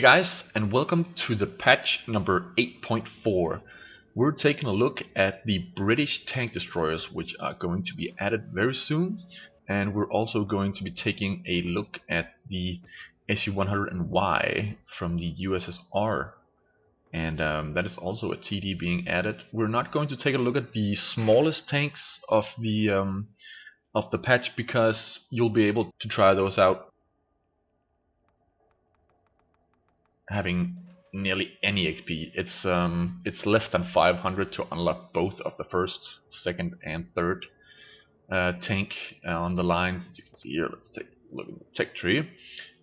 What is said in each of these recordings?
Hey guys, and welcome to the patch number 8.4. We're taking a look at the British tank destroyers, which are going to be added very soon, and we're also going to be taking a look at the SU-100Y from the USSR, and that is also a TD being added. We're not going to take a look at the smallest tanks of the patch because you'll be able to try those out having nearly any XP. It's less than 500 to unlock both of the first, second, and third tank on the lines. As you can see here, let's take a look at the tech tree.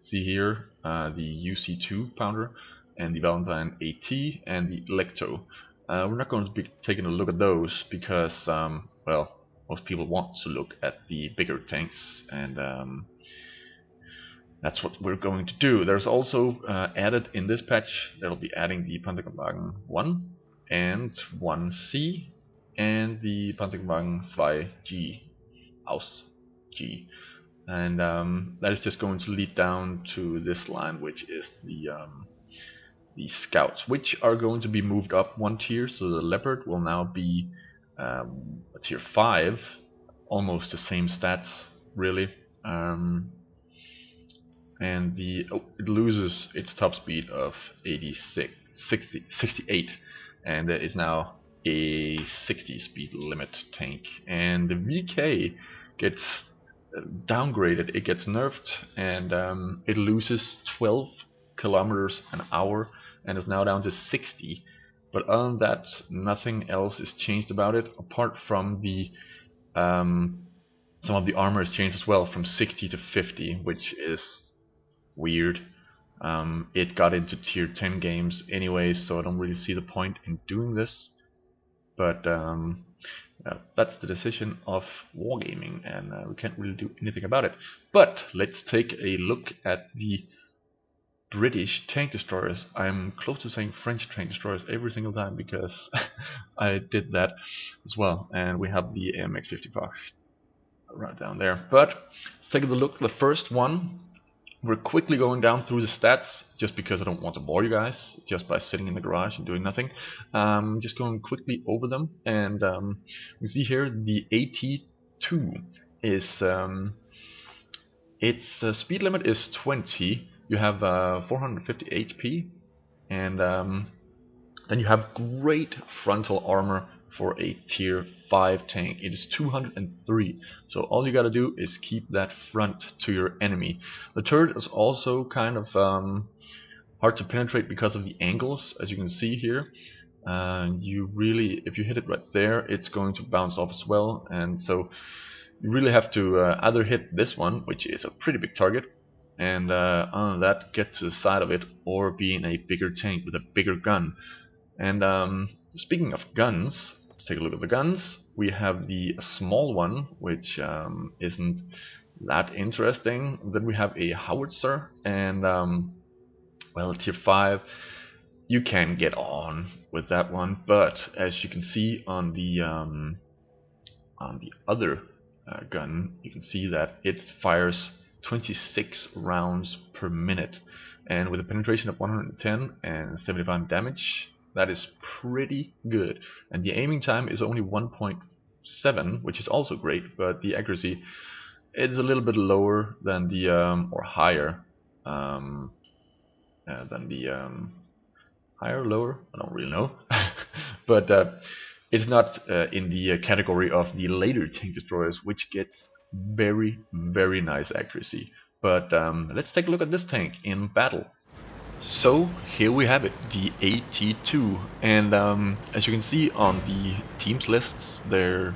See here the UC2 pounder and the Valentine AT and the Lecto. We're not going to be taking a look at those because, well, most people want to look at the bigger tanks, and that's what we're going to do. There's also added in this patch, they'll be adding the Panzerwagen 1 and 1C and the Panzerwagen 2G, Aus G. And that is just going to lead down to this line, which is the Scouts, which are going to be moved up one tier. So the Leopard will now be a tier 5, almost the same stats, really. And it loses its top speed of 68, and there is now a 60 speed limit tank. And the VK gets downgraded, it gets nerfed, and it loses 12 kilometers an hour and is now down to 60. But other than that, nothing else is changed about it, apart from the some of the armor is changed as well, from 60 to 50, which is weird. It got into tier 10 games anyway, so I don't really see the point in doing this. But that's the decision of Wargaming, and we can't really do anything about it. But let's take a look at the British tank destroyers. I'm close to saying French tank destroyers every single time because I did that as well. And we have the AMX-55 right down there. But let's take a look at the first one. We're quickly going down through the stats, just because I don't want to bore you guys just by sitting in the garage and doing nothing. Just going quickly over them, and we see here the AT2 is its speed limit is 20. You have 450 HP, and then you have great frontal armor for a tier 5 tank. It is 203, so all you gotta do is keep that front to your enemy. The turret is also kind of hard to penetrate because of the angles, as you can see here. You really, if you hit it right there, it's going to bounce off as well, and so you really have to either hit this one, which is a pretty big target, and other than that, get to the side of it, or be in a bigger tank with a bigger gun. And speaking of guns, let's take a look at the guns. We have the small one, which isn't that interesting. Then we have a howitzer, and well, tier 5. You can get on with that one, but as you can see on the other gun, you can see that it fires 26 rounds per minute, and with a penetration of 110 and 75 damage. That is pretty good, and the aiming time is only 1.7, which is also great, but the accuracy is a little bit lower than the or higher than the higher, lower, I don't really know. But it's not in the category of the later tank destroyers, which gets very nice accuracy. But let's take a look at this tank in battle. So here we have it, the AT2, and as you can see on the teams lists, there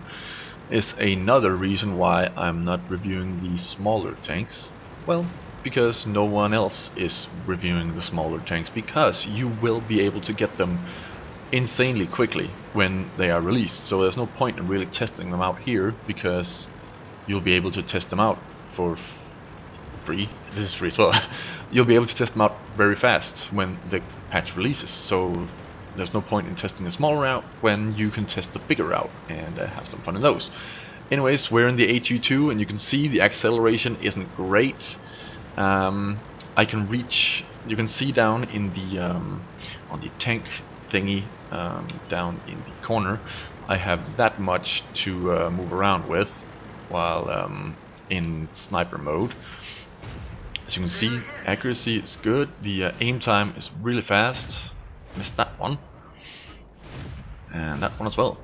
is another reason why I'm not reviewing the smaller tanks. Well, because no one else is reviewing the smaller tanks, because you will be able to get them insanely quickly when they are released. So there's no point in really testing them out here, because you'll be able to test them out for free. This is free as well. You'll be able to test them out very fast when the patch releases, so there's no point in testing a smaller route when you can test the bigger route and have some fun in those. Anyways, we're in the AT2, and you can see the acceleration isn't great. I can reach you can see down in the on the tank thingy down in the corner, I have that much to move around with while in sniper mode. As you can see, accuracy is good, the aim time is really fast. Missed that one. And that one as well.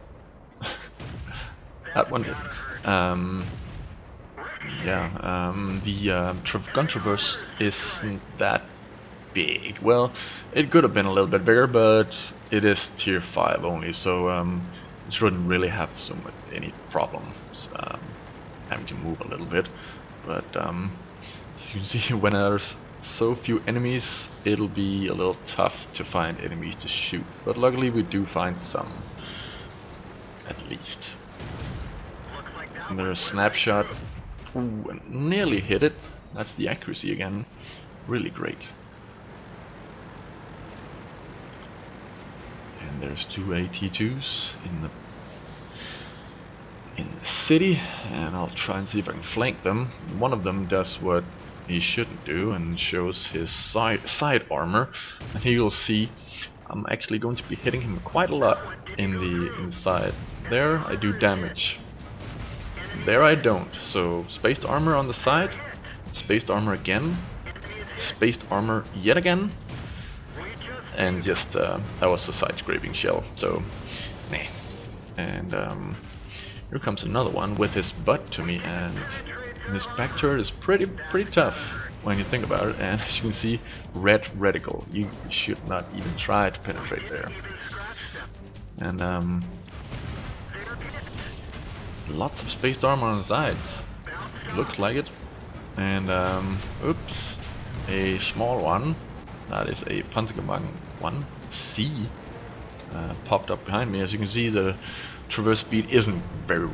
That one did. The gun traverse isn't that big. Well, it could have been a little bit bigger, but it is tier 5 only, so it shouldn't really have any problems having to move a little bit. But as you can see, when there's so few enemies, it'll be a little tough to find enemies to shoot. But luckily we do find some, at least. And there's a snapshot. Ooh, and nearly hit it. That's the accuracy again. Really great. And there's two AT2s in the city, and I'll try and see if I can flank them. One of them does what he shouldn't do and shows his side armor, and here you'll see I'm actually going to be hitting him quite a lot in the inside. There I do damage. There I don't. So spaced armor on the side, spaced armor again, spaced armor yet again, and just that was a side scraping shell. So, meh. And here comes another one with his butt to me, and his back turret is pretty tough when you think about it. And as you can see, red reticle. You should not even try to penetrate there. And lots of spaced armor on the sides. Looks like it. And oops, a small one. That is a Panzergemann 1C popped up behind me. As you can see, the traverse speed isn't very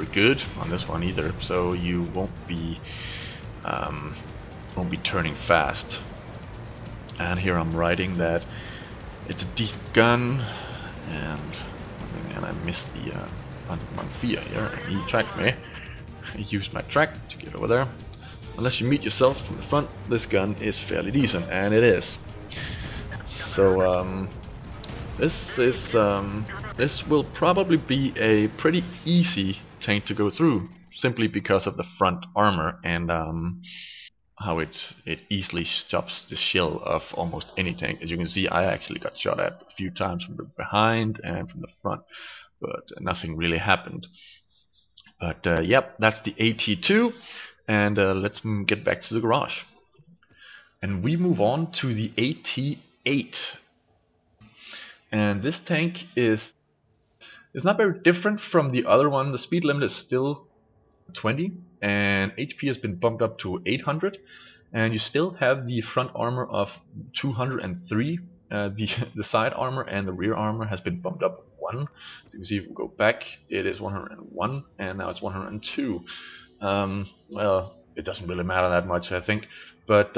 good on this one either. So you won't be turning fast. And here I'm writing that it's a decent gun, and I missed the Panzergemann 4 here. He tracked me. I used my track to get over there. Unless you meet yourself from the front, this gun is fairly decent, and it is. So this will probably be a pretty easy tank to go through, simply because of the front armor and how it easily stops the shell of almost any tank. As you can see, I actually got shot at a few times from the behind and from the front, but nothing really happened. But yep, that's the AT2, and let's get back to the garage. And we move on to the AT8. And this tank is not very different from the other one. The speed limit is still 20, and HP has been bumped up to 800, and you still have the front armor of 203. The side armor and the rear armor has been bumped up 1. So you can see if we go back, it is 101, and now it's 102. Well, it doesn't really matter that much, I think, but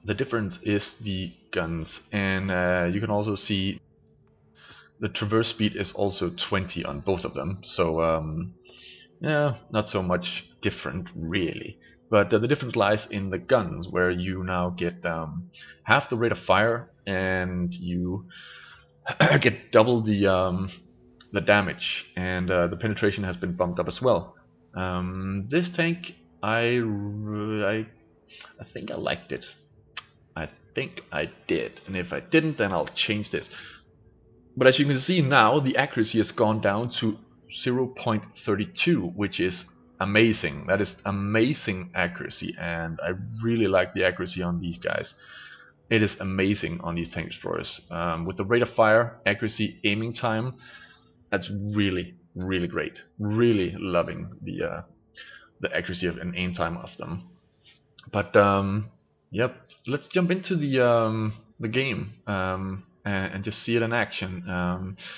the difference is the guns, and you can also see the traverse speed is also 20 on both of them. So yeah, not so much different really. But the difference lies in the guns, where you now get half the rate of fire, and you get double the damage, and the penetration has been bumped up as well. This tank, I think I liked it. I think I did, and if I didn't, then I'll change this. But as you can see now, the accuracy has gone down to 0.32, which is amazing. That is amazing accuracy, and I really like the accuracy on these guys. It is amazing on these tank destroyers. With the rate of fire, accuracy, aiming time, that's really great. Really loving the accuracy of and aim time of them. But yep, let's jump into the game and just see it in action.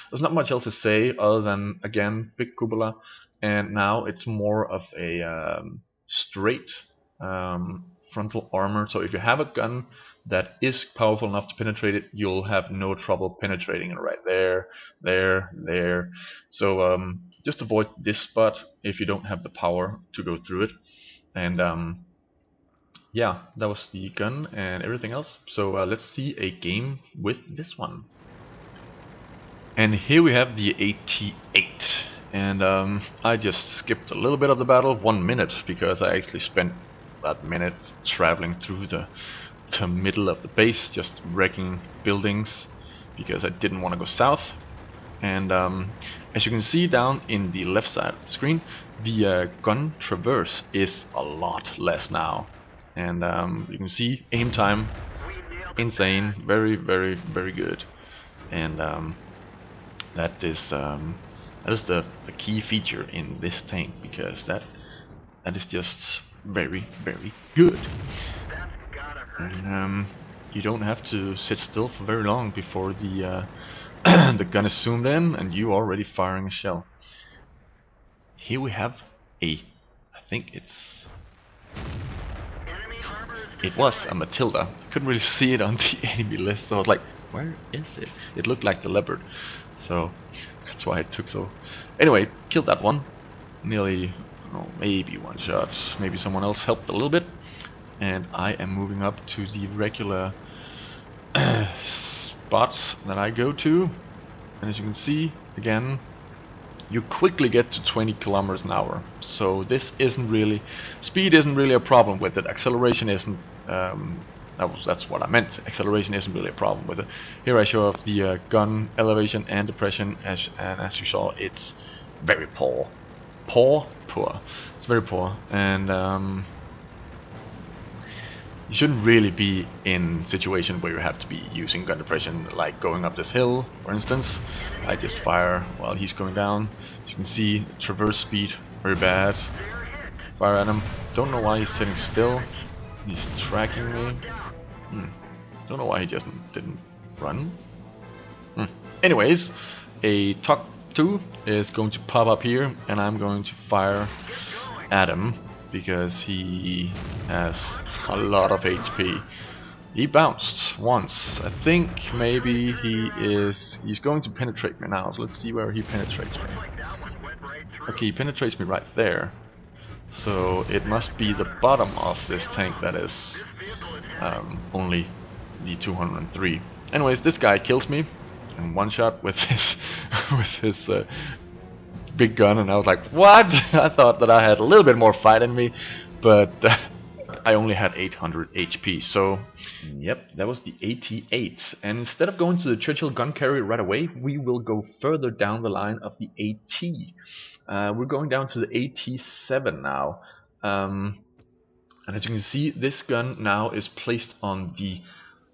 There's not much else to say other than, again, big cupola, and now it's more of a straight frontal armor. So if you have a gun that is powerful enough to penetrate it, you'll have no trouble penetrating it right there. So just avoid this spot if you don't have the power to go through it. And yeah, that was the gun and everything else. So let's see a game with this one. And here we have the AT-8. And I just skipped a little bit of the battle, 1 minute, because I actually spent that minute traveling through the middle of the base, just wrecking buildings, because I didn't want to go south. And as you can see down in the left side of the screen, the gun traverse is a lot less now. And you can see aim time, insane, very, very, very good. And that is the key feature in this tank, because that is just very, very good. And you don't have to sit still for very long before the the gun is zoomed in and you are already firing a shell. Here we have I think it was a Matilda. Couldn't really see it on the enemy list, so I was like, where is it? It looked like the Leopard, so that's why it took so. Anyway, killed that one. Nearly, oh, maybe one shot. Maybe someone else helped a little bit. And I am moving up to the regular spot that I go to. And as you can see, again, you quickly get to 20 kilometers an hour. So this isn't really, speed isn't really a problem with it. Acceleration isn't. That's what I meant. Acceleration isn't really a problem with it. Here I show off the gun elevation and depression, and as you saw, it's very poor. Poor. It's very poor, and you shouldn't really be in situations where you have to be using gun depression, like going up this hill, for instance. I just fire while he's going down. As you can see, traverse speed, very bad. Fire at him. Don't know why he's sitting still. He's tracking me. Don't know why he just didn't run. Anyways, a TOC 2 is going to pop up here, and I'm going to fire at him because he has a lot of HP. He bounced once. I think maybe he's going to penetrate me now, so let's see where he penetrates me. Okay, he penetrates me right there. So it must be the bottom of this tank that is only the 203. Anyways, this guy kills me in one shot with his big gun, and I was like, what? I thought that I had a little bit more fight in me, but I only had 800 HP. So yep, that was the AT-8. And instead of going to the Churchill gun carrier right away, we will go further down the line of the AT. We're going down to the AT-7 now. And as you can see, this gun now is placed on the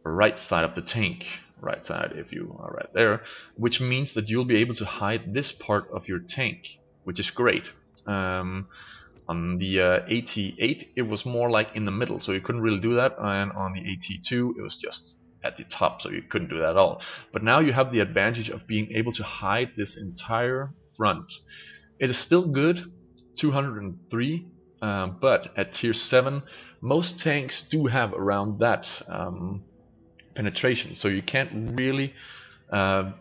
right side of the tank. Right side, if you are right there, which means that you'll be able to hide this part of your tank, which is great. On the AT-8, it was more like in the middle, so you couldn't really do that, and on the AT-2, it was just at the top, so you couldn't do that at all. But now you have the advantage of being able to hide this entire front. It is still good, 203, but at tier 7, most tanks do have around that penetration, so you can't really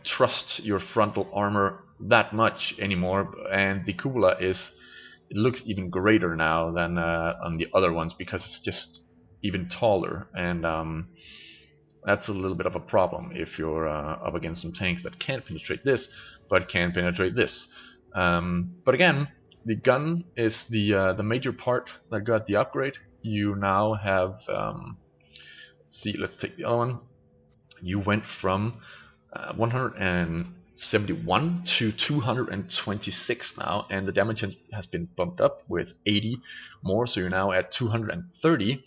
trust your frontal armor that much anymore. And the cupola it looks even greater now than on the other ones, because it's just even taller, and that's a little bit of a problem if you're up against some tanks that can't penetrate this but can penetrate this. But again, the gun is the major part that got the upgrade. You now have see, let's take the other one. You went from 171 to 226 now, and the damage has been bumped up with 80 more, so you're now at 230,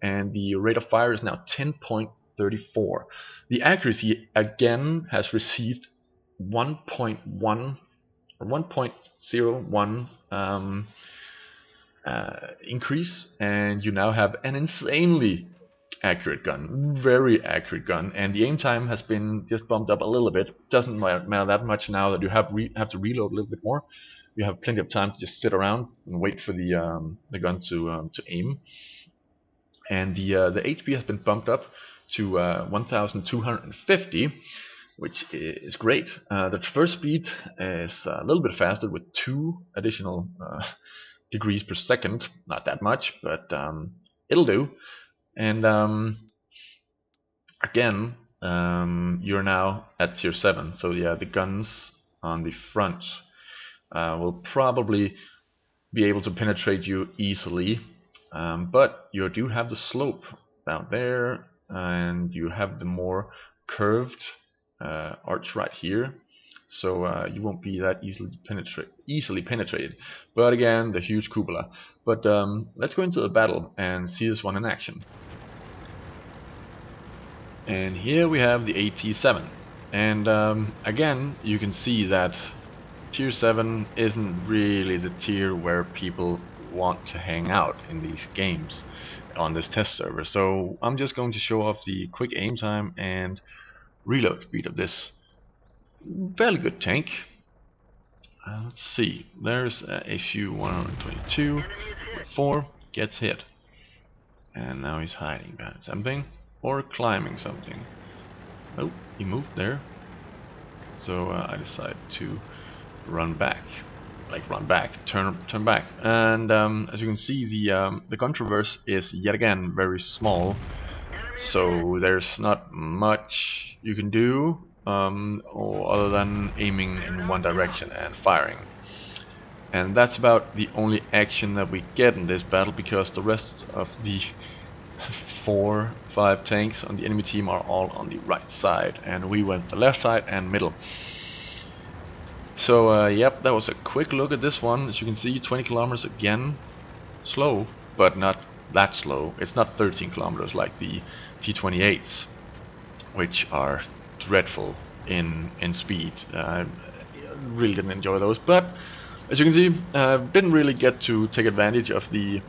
and the rate of fire is now 10.34. The accuracy again has received 1.1 or 1.01 increase, and you now have an insanely accurate gun, very accurate gun, and the aim time has been just bumped up a little bit. Doesn't matter that much now that you have to reload a little bit more. You have plenty of time to just sit around and wait for the gun to aim. And the HP has been bumped up to 1,250, which is great. The traverse speed is a little bit faster with 2 additional degrees per second. Not that much, but it'll do. And again, you're now at tier 7, so yeah, the guns on the front will probably be able to penetrate you easily, but you do have the slope down there, and you have the more curved arch right here, so you won't be that easily penetrated. But again, the huge cupola. But let's go into the battle and see this one in action. And here we have the AT-7, and again you can see that tier 7 isn't really the tier where people want to hang out in these games on this test server. So I'm just going to show off the quick aim time and reload speed of this fairly good tank. Let's see, there's issue 122, 4 gets hit, and now he's hiding behind something or climbing something. Oh, he moved there, so I decided to run back, turn back, and as you can see, the gun traverse is yet again very small, so there's not much you can do or other than aiming in one direction and firing. And that's about the only action that we get in this battle, because the rest of the 4-5 tanks on the enemy team are all on the right side, and we went the left side and middle. So yep, that was a quick look at this one. As you can see, 20 kilometers again, slow, but not that slow. It's not 13 kilometers like the T-28s, which are dreadful in speed. I really didn't enjoy those, but as you can see, didn't really get to take advantage of the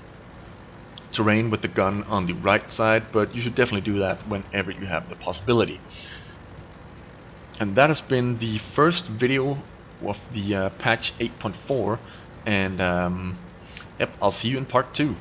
terrain with the gun on the right side, but you should definitely do that whenever you have the possibility. And that has been the first video of the patch 8.4, and yep, I'll see you in part 2.